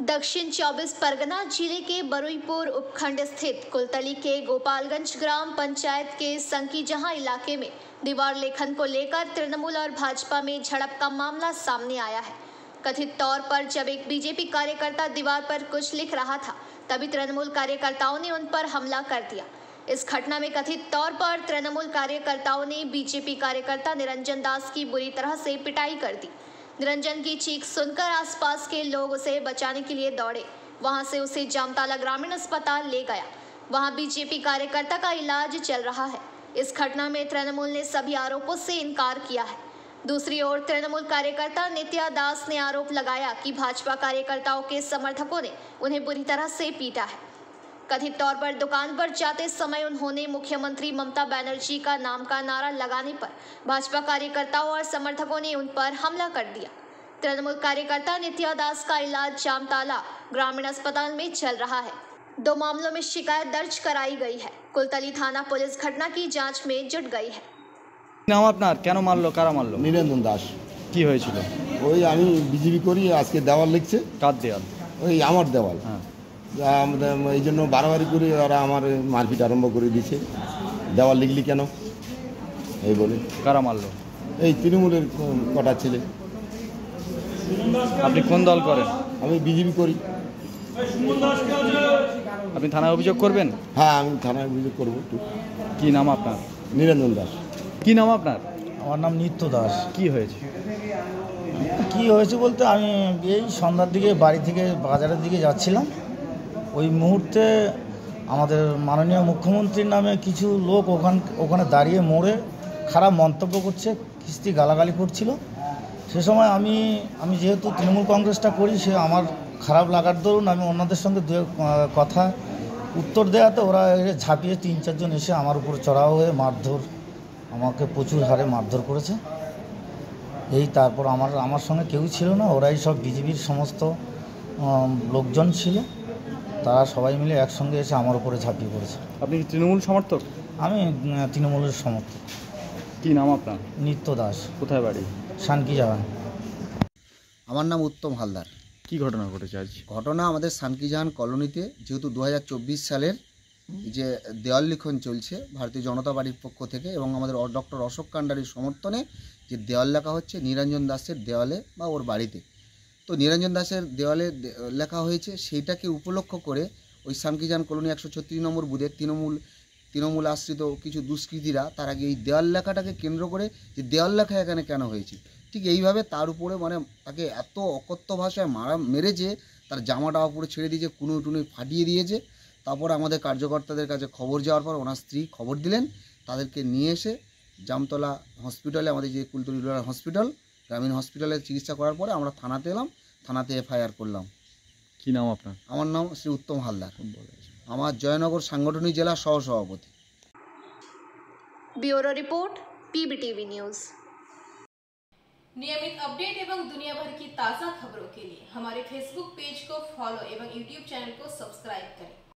दक्षिण 24 परगना जिले के बरुईपुर उपखंड स्थित कुलतली के गोपालगंज ग्राम पंचायत के संकीजहां इलाके में दीवार लेखन को लेकर तृणमूल और भाजपा में झड़प का मामला सामने आया है। कथित तौर पर जब एक बीजेपी कार्यकर्ता दीवार पर कुछ लिख रहा था, तभी तृणमूल कार्यकर्ताओं ने उन पर हमला कर दिया। इस घटना में कथित तौर पर तृणमूल कार्यकर्ताओं ने बीजेपी कार्यकर्ता निरंजन दास की बुरी तरह से पिटाई कर दी। निरंजन की चीख सुनकर आसपास के लोग उसे बचाने के लिए दौड़े। वहां से उसे जामताला ग्रामीण अस्पताल ले गया। वहां बीजेपी कार्यकर्ता का इलाज चल रहा है। इस घटना में तृणमूल ने सभी आरोपों से इनकार किया है। दूसरी ओर तृणमूल कार्यकर्ता नित्या दास ने आरोप लगाया कि भाजपा कार्यकर्ताओं के समर्थकों ने उन्हें बुरी तरह से पीटा है। कथित तौर पर दुकान पर जाते समय उन्होंने मुख्यमंत्री ममता बनर्जी का नाम का नारा लगाने पर भाजपा कार्यकर्ताओं और समर्थकों ने उन पर हमला कर दिया। तृणमूल कार्यकर्ता नित्या दास का इलाज जामताला ग्रामीण अस्पताल में चल रहा है। 2 मामलों में शिकायत दर्ज कराई गई है। कुलतली थाना पुलिस घटना की जांच में जुट गई है। নাম আপনার কেন মারলো কারা মারলো? নিরঞ্জন দাস। কি হয়েছিল? ওই আমি বিজেপি করি, আজকে দেওয়াল লিখছে। কার দেওয়াল? ওই আমার দেওয়াল। হ্যাঁ, এই জন্য বাড়াবাড়ি করে ওরা আমার মারপিট আরম্ভ করে দিয়েছে। দেওয়াল লিখলি কেন এই বলে। কারা মারলো? এই তৃণমূলের কটা ছেলে। আপনি কোন দল করেন? আমি বিজেপি করি। আপনি থানায় অভিযোগ করবেন? হ্যাঁ, আমি থানায় অভিযোগ করবো। কি নাম আপনার? নিরঞ্জন দাস। কি নাম আপনার? আমার নাম নিত্য দাস। কি হয়েছে? কি হয়েছে বলতে আমি এই সন্ধ্যার দিকে বাড়ি থেকে বাজারের দিকে যাচ্ছিলাম। ওই মুহূর্তে আমাদের মাননীয় মুখ্যমন্ত্রীর নামে কিছু লোক ওখানে দাঁড়িয়ে মোড়ে খারাপ মন্তব্য করছে, কিস্তি গালাগালি করছিল। সে সময় আমি যেহেতু তৃণমূল কংগ্রেসটা করি, সে আমার খারাপ লাগার দরুন আমি ওনাদের সঙ্গে দু কথা উত্তর দেওয়াতে ওরা ঝাঁপিয়ে 3-4 জন এসে আমার উপর চড়াও হয়ে মারধর, আমাকে প্রচুর হারে মারধর করেছে। এই তারপর আমার সঙ্গে কেউ ছিল না, ওরাই সব বিজেপির সমস্ত লোকজন ছিল, তারা সবাই মিলে একসঙ্গে এসে আমার উপরে ঝাঁপিয়ে পড়েছে। আপনি কি তৃণমূল সমর্থক? আমি তৃণমূলের সমর্থক। কি নাম আপনার? নিত্য দাস। কোথায় বাড়ি? শানকিজাহান। আমার নাম উত্তম হালদার। কি ঘটনা ঘটেছে আজ? ঘটনা আমাদের শানকিজাহান কলোনিতে যেহেতু 2024 সালের যে দেওয়াল লিখন চলছে ভারতীয় জনতা পার্টির পক্ষ থেকে এবং আমাদের ডক্টর অশোক কান্ডারির সমর্থনে যে দেওয়াল লেখা হচ্ছে নিরঞ্জন দাসের দেওয়ালে বা ওর বাড়িতে, তো নিরঞ্জন দাসের দেওয়ালে লেখা হয়েছে, সেইটাকে উপলক্ষ করে ওই শানকিজাহান কলোনি 136 নম্বর বুথে তৃণমূল আশ্রিত কিছু দুষ্কৃতীরা তার আগে এই দেওয়াল লেখাটাকে কেন্দ্র করে যে দেওয়াল লেখা এখানে কেন হয়েছে, ঠিক এইভাবে তার উপরে তাকে এত অকথ্য ভাষায় মেরেছে, তার জামাটা উপরে ছেড়ে দিয়েছে, কুনুই ফাটিয়ে দিয়েছে। তারপর আমাদের কার্যকর্তাদের কাছে খবর যাওয়ার পর ওনার স্ত্রী খবর দিলেন, তাদেরকে নিয়ে এসে জামতলা হসপিটালে, আমাদের যে কুলতলি রুরাল হসপিটাল গ্রামীণ হসপিটালে চিকিৎসা করার পরে আমরা থানাতে এলাম, থানাতে FIR করলাম। কি নাম আপনার? আমার নাম শ্রী উত্তম হালদার। আমার জয়নগর সাংগঠনিক জেলা সহসভাপতি। Bureau report PBTV news. नियमित अपडेट एवं दुनिया भर की ताज़ा खबरों के लिए हमारे फेसबुक पेज को फॉलो एवं यूट्यूब चैनल को सब्सक्राइब करें।